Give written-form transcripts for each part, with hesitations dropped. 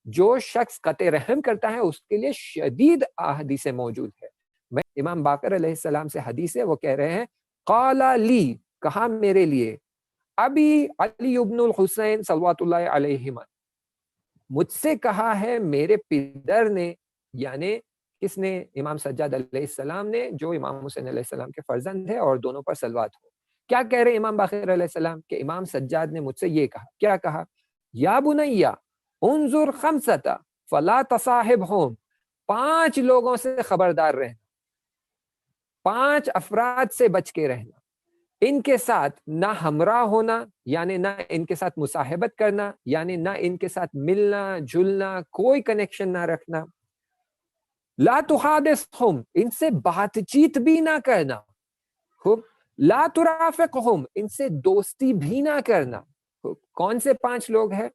جو شخص قطع رحم کرتا ہے اس کے لیے شدید حدیث موجود ہے. امام باقر علیہ السلام سے حدیث ہے، وہ کہہ رہے ہیں قال لی، کہا میرے لیے، ابی علی ابن الحسین صلوات اللہ علیہما، مجھ سے کہا ہے میرے پدر نے، یعنی کس نے؟ امام سجاد علیہ السلام نے، جو امام حسین علیہ السلام کے فرزند ہے، اور دونوں پر صلوات ہو. کیا کہہ رہے امام باقر علیہ السلام کہ امام سجاد نے مجھ سے یہ کہا. کیا کہا؟ یا بنیا انظر خمسۃ فلا تصاحبہم، 5 لوگوں سے خبردار رہنا، 5 افراد سے بچ کے رہنا، ان کے ساتھ نہ ہمراہ ہونا، یعنی نہ ان کے ساتھ مصاحبت کرنا، یعنی نہ ان کے ساتھ ملنا جلنا، کوئی کنیکشن نہ رکھنا. لا تحادثہم، ان سے بات چیت بھی نہ کرنا. خوب. لا ترافقہم، ان سے دوستی بھی نہ کرنا. خوب. کون سے 5 لوگ ہیں؟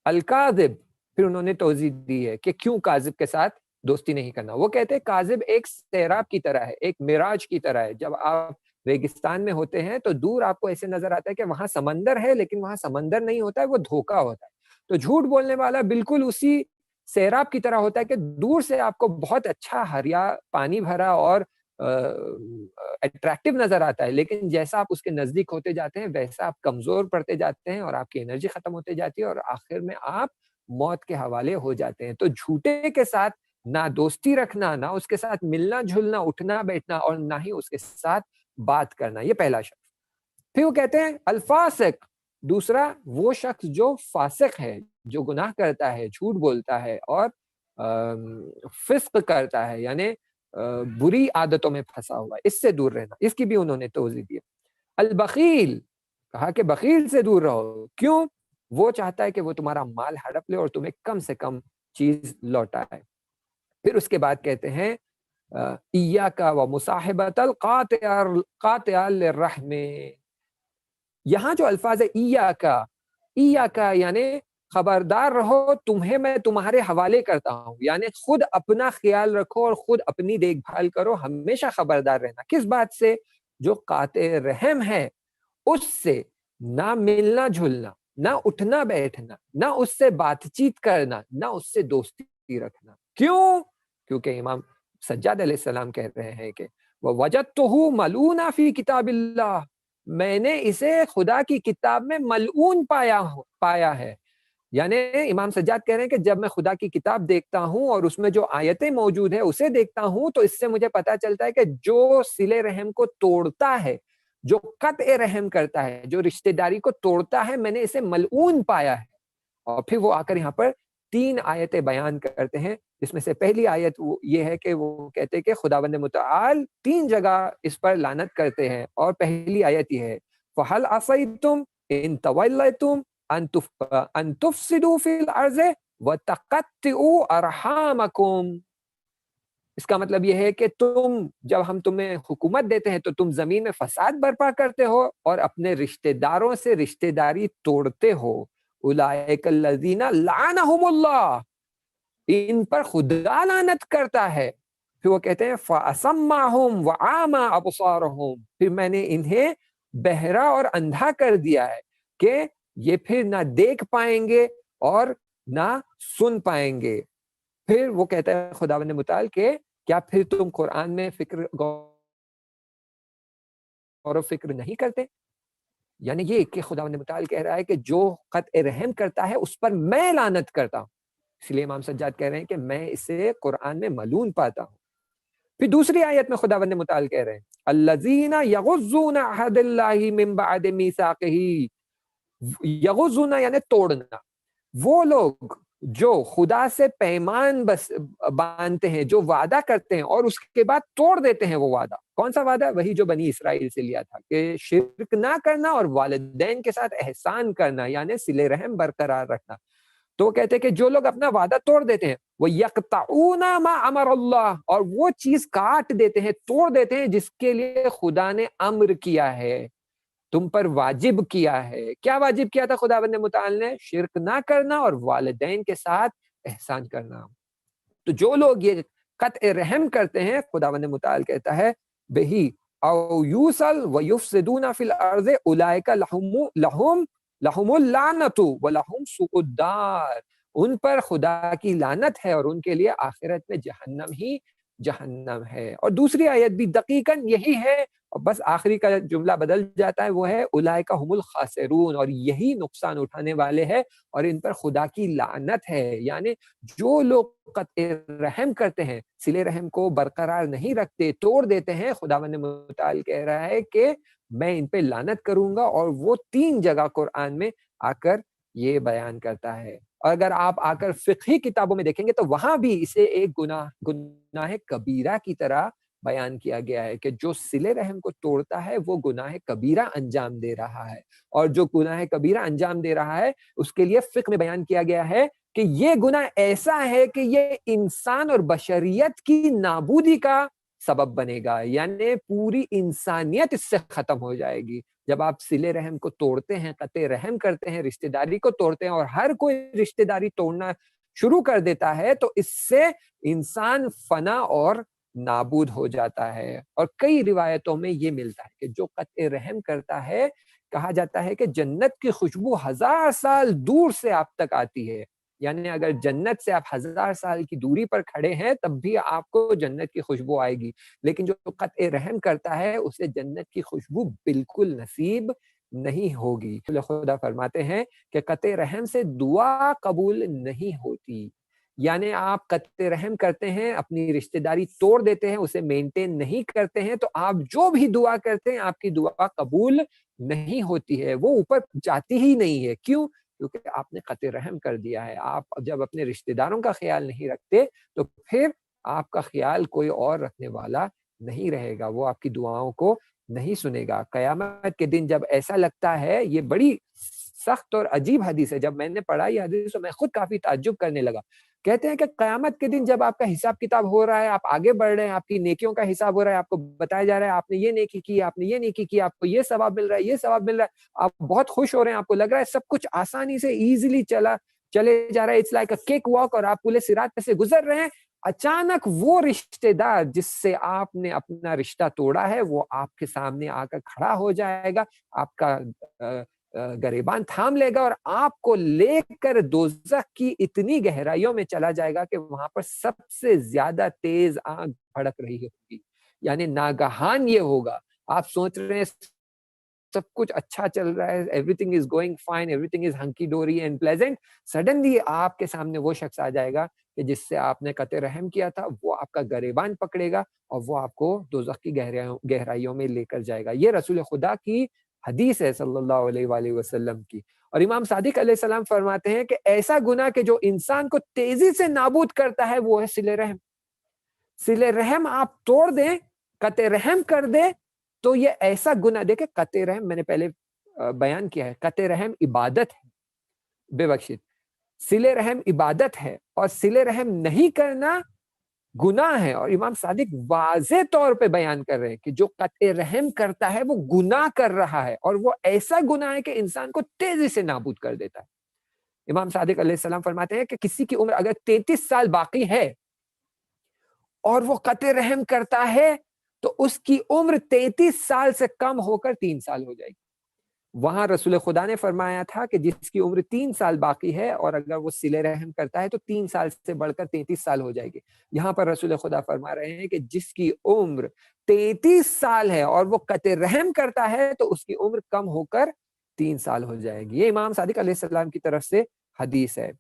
الکاذب. پھر انہوں نے توضیح دی ہے کہ کیوں کاذب کے ساتھ دوستی نہیں کرنا. وہ کہتے ہیں کاذب ایک سیراب کی طرح ہے، ایک میراج کی طرح ہے. جب آپ ریگستان میں ہوتے ہیں تو دور آپ کو ایسے نظر آتا ہے کہ وہاں سمندر ہے، لیکن وہاں سمندر نہیں ہوتا ہے، وہ دھوکا ہوتا ہے. تو جھوٹ بولنے والا بالکل اسی سیراب کی طرح ہوتا ہے کہ دور سے آپ کو بہت اچھا ہریا پانی بھرا اور اٹریکٹیو نظر آتا ہے، لیکن جیسا آپ اس کے نزدیک ہوتے جاتے ہیں ویسا آپ کمزور پڑتے جاتے ہیں اور آپ کی انرجی ختم ہوتے جاتی ہے اور آخر میں آپ موت کے حوالے ہو جاتے ہیں. تو جھوٹے کے ساتھ نہ دوستی رکھنا، نہ اس کے ساتھ ملنا جھلنا، اٹھنا بیٹھنا، اور نہ ہی اس کے ساتھ بات کرنا. یہ پہلا شخص. پھر وہ کہتے ہیں الفاسق، دوسرا وہ شخص جو فاسق ہے، جو گناہ کرتا ہے، جھوٹ بولتا ہے اور فسق کرتا ہے، یعنی بری عادتوں میں پھنسا ہوا ہے، اس سے دور رہنا. اس کی بھی انہوں نے توضیح دی. البخیل، کہا کہ بخیل سے دور رہو. کیوں؟ وہ چاہتا ہے کہ وہ تمہارا مال ہڑپ لے اور تمہیں کم سے کم چیز لوٹائے. پھر اس کے بعد کہتے ہیں ایاک و مصاحبۃ القاطع للرحم. یہاں جو الفاظ ہے ایاک یعنی خبردار رہو، تمہیں میں تمہارے حوالے کرتا ہوں، یعنی خود اپنا خیال رکھو اور خود اپنی دیکھ بھال کرو، ہمیشہ خبردار رہنا. کس بات سے؟ جو قاطع رحم ہے اس سے نہ ملنا جھلنا، نہ اٹھنا بیٹھنا، نہ اس سے بات چیت کرنا، نہ اس سے دوستی رکھنا. کیوں؟ کیونکہ امام سجاد علیہ السلام کہہ رہے ہیں کہ وَوَجَدْتُهُ مَلْعُونًا فِي كِتَابِ اللَّهِ، میں نے اسے خدا کی کتاب میں ملعون پایا ہے. یعنی امام سجاد کہہ رہے ہیں کہ جب میں خدا کی کتاب دیکھتا ہوں اور اس میں جو آیتیں موجود ہیں اسے دیکھتا ہوں تو اس سے مجھے پتا چلتا ہے کہ جو صلہ رحم کو توڑتا ہے، جو قطع رحم کرتا ہے، جو رشتہ داری کو توڑتا ہے، میں نے اسے ملعون پایا ہے. اور پھر وہ آ کر یہاں پر 3 آیتیں بیان کرتے ہیں، جس میں سے پہلی آیت یہ ہے کہ وہ کہتے ہیں کہ خداوند متعال 3 جگہ اس پر لعنت کرتے ہیں. اور پہلی آیت یہ ہے فَهَلْ عَصَيْتُمْ إِن تَوَلَّيْتُمْ أَن تُفْسِدُوا فِي الْأَرْضِ وَتَقَطِّعُوا أَرْحَامَكُمْ. اس کا مطلب یہ ہے کہ جب ہم تمہیں حکومت دیتے ہیں تو تم زمین میں فساد برپا کرتے ہو اور اپنے رشتہ داروں سے رشتہ داری توڑتے ہو. اولئک الذین لعنہم اللہ، ان پر خدا لعنت کرتا ہے. پھر وہ کہتے ہیں فَأَصَمَّهُمْ وَأَعْمَى أَبْصَارَهُمْ، پھر میں نے انہیں بہرا اور اندھا کر دیا ہے کہ یہ پھر نہ دیکھ پائیں گے اور نہ سن پائیں گے. پھر وہ کہتا ہے خداوند متعال کہ کیا پھر تم قرآن میں غور و فکر نہیں کرتے؟ یعنی یہ کہ خداوند متعال کہہ رہا ہے کہ جو قطع رحم کرتا ہے اس پر میں لعنت کرتا ہوں. اس لیے امام سجاد کہہ رہے ہیں کہ میں اسے قرآن میں ملعون پاتا ہوں. پھر دوسری آیت میں خداوند متعال کہہ رہے ہیں الذین یغضون عہد اللہ من بعد میثاقہ. یغضون یعنی توڑنا. وہ لوگ جو خدا سے پیمان باندھتے ہیں، جو وعدہ کرتے ہیں اور اس کے بعد توڑ دیتے ہیں وہ وعدہ. کون سا وعدہ؟ وہی جو بنی اسرائیل سے لیا تھا کہ شرک نہ کرنا اور والدین کے ساتھ احسان کرنا، یعنی صلہ رحم برقرار رکھنا. تو وہ کہتے ہیں کہ جو لوگ اپنا وعدہ توڑ دیتے ہیں وہ یقطعون ما امر اللہ، اور وہ چیز کاٹ دیتے ہیں، توڑ دیتے ہیں جس کے لیے خدا نے امر کیا ہے، تم پر واجب کیا ہے. کیا واجب کیا تھا خداوند متعال نے؟ شرک نہ کرنا اور والدین کے ساتھ احسان کرنا. تو جو لوگ یہ قطع رحم کرتے ہیں خداوند متعال کہتا ہے بہی او یوصل ویفسدون فی الارض اولئک لہم اللعنۃ ولہم سوء الدار. ان پر خدا کی لعنت ہے اور ان کے لیے آخرت میں جہنم ہی جہنم ہے۔ اور دوسری آیت بھی دقیقاً یہی ہے، اور بس آخری کا جملہ بدل جاتا ہے، وہ ہے اولئک هم الخاسرون، اور یہی نقصان اٹھانے والے ہیں اور ان پر خدا کی لعنت ہے۔ یعنی جو لوگ قطع رحم کرتے ہیں، صلہ رحم کو برقرار نہیں رکھتے، توڑ دیتے ہیں، خداوند متعال کہہ رہا ہے کہ میں ان پہ لعنت کروں گا، اور وہ 3 جگہ قرآن میں آ کر یہ بیان کرتا ہے۔ اور اگر آپ آ کر فقہی کتابوں میں دیکھیں گے تو وہاں بھی اسے ایک گناہ کبیرہ کی طرح بیان کیا گیا ہے کہ جو صلہ رحم کو توڑتا ہے وہ گناہ کبیرہ انجام دے رہا ہے، اور جو گناہ کبیرہ انجام دے رہا ہے اس کے لیے فقہ میں بیان کیا گیا ہے کہ یہ گناہ ایسا ہے کہ یہ انسان اور بشریت کی نابودی کا سبب بنے گا، یعنی پوری انسانیت اس سے ختم ہو جائے گی۔ جب آپ صلہ رحم کو توڑتے ہیں، قطع رحم کرتے ہیں، رشتہ داری کو توڑتے ہیں، اور ہر کوئی رشتہ داری توڑنا شروع کر دیتا ہے، تو اس سے انسان فنا اور نابود ہو جاتا ہے۔ اور کئی روایتوں میں یہ ملتا ہے کہ جو قطع رحم کرتا ہے، کہا جاتا ہے کہ جنت کی خوشبو 1000 سال دور سے آپ تک آتی ہے، یعنی اگر جنت سے آپ 1000 سال کی دوری پر کھڑے ہیں تب بھی آپ کو جنت کی خوشبو آئے گی، لیکن جو قطع رحم کرتا ہے اسے جنت کی خوشبو بالکل نصیب نہیں ہوگی۔ خدا فرماتے ہیں کہ قطع رحم سے دعا قبول نہیں ہوتی، یعنی آپ قطع رحم کرتے ہیں، اپنی رشتہ داری توڑ دیتے ہیں، اسے مینٹین نہیں کرتے ہیں، تو آپ جو بھی دعا کرتے ہیں آپ کی دعا قبول نہیں ہوتی ہے، وہ اوپر جاتی ہی نہیں ہے۔ کیوں؟ کیونکہ آپ نے قطع رحم کر دیا ہے۔ آپ جب اپنے رشتہ داروں کا خیال نہیں رکھتے تو پھر آپ کا خیال کوئی اور رکھنے والا نہیں رہے گا، وہ آپ کی دعاؤں کو نہیں سنے گا۔ قیامت کے دن جب ایسا لگتا ہے، یہ بڑی سخت اور عجیب حدیث ہے، جب میں نے پڑھا یہ حدیث تو میں خود کافی تعجب کرنے لگا۔ کہتے ہیں کہ قیامت کے دن جب آپ کا حساب کتاب ہو رہا ہے، آپ آگے بڑھ رہے ہیں، آپ کی نیکیوں کا حساب ہو رہا ہے، آپ کو بتایا جا رہا ہے آپ نے یہ نیکی کی، آپ نے یہ نیکی کی، آپ کو یہ ثواب مل رہا ہے، یہ ثواب مل رہا ہے، آپ بہت خوش ہو رہے ہیں، آپ کو لگ رہا ہے سب کچھ آسانی سے ایزیلی چلے جا رہا ہے، it's like a cake walk, اور آپ پورے صراط پہ سے گزر رہے ہیں۔ اچانک وہ رشتہ دار جس سے آپ نے اپنا رشتہ توڑا ہے وہ آپ کے سامنے آ کر کھڑا ہو جائے گا، آپ کا گریبان تھام لے گا اور آپ کو لے کر دوزخ کی اتنی گہرائیوں میں چلا جائے گا کہ وہاں پر سب سے زیادہ تیز آگ بھڑک رہی ہوگی۔ یعنی ناگہان یہ ہوگا، آپ سوچ رہے ہیں سب کچھ اچھا چل رہا ہے، everything is going fine, everything is hunky dory and pleasant، suddenly آپ کے سامنے وہ شخص آ جائے گا کہ جس سے آپ نے قطع رحم کیا تھا، وہ آپ کا گریبان پکڑے گا اور وہ آپ کو دوزخ کی گہرائیوں میں لے کر جائے گا۔ یہ رسول خدا کی حدیث ہے صلی اللہ علیہ وآلہ وسلم کی۔ اور امام صادق علیہ السلام فرماتے ہیں کہ ایسا گناہ کہ جو انسان کو تیزی سے نابود کرتا ہے وہ ہے صلہ رحم۔ صلہ رحم آپ توڑ دیں، قطع رحم کر دیں، تو یہ ایسا گناہ، دیکھیں قطع رحم میں نے پہلے بیان کیا ہے، قطع رحم عبادت ہے، بے بخشید، صلہ رحم عبادت ہے اور صلہ رحم نہیں کرنا گناہ ہے۔ اور امام صادق واضح طور پہ بیان کر رہے ہیں کہ جو قطع رحم کرتا ہے وہ گناہ کر رہا ہے، اور وہ ایسا گناہ ہے کہ انسان کو تیزی سے نابود کر دیتا ہے۔ امام صادق علیہ السلام فرماتے ہیں کہ کسی کی عمر اگر 33 سال باقی ہے اور وہ قطع رحم کرتا ہے تو اس کی عمر 33 سال سے کم ہو کر 3 سال ہو جائے گی۔ وہاں رسول خدا نے فرمایا تھا کہ جس کی عمر 3 سال باقی ہے اور اگر وہ صلہ رحم کرتا ہے تو 3 سال سے بڑھ کر 33 سال ہو جائے گی۔ یہاں پر رسول خدا فرما رہے ہیں کہ جس کی عمر 33 سال ہے اور وہ قطع رحم کرتا ہے تو اس کی عمر کم ہو کر 3 سال ہو جائے گی۔ یہ امام صادق علیہ السلام کی طرف سے حدیث ہے۔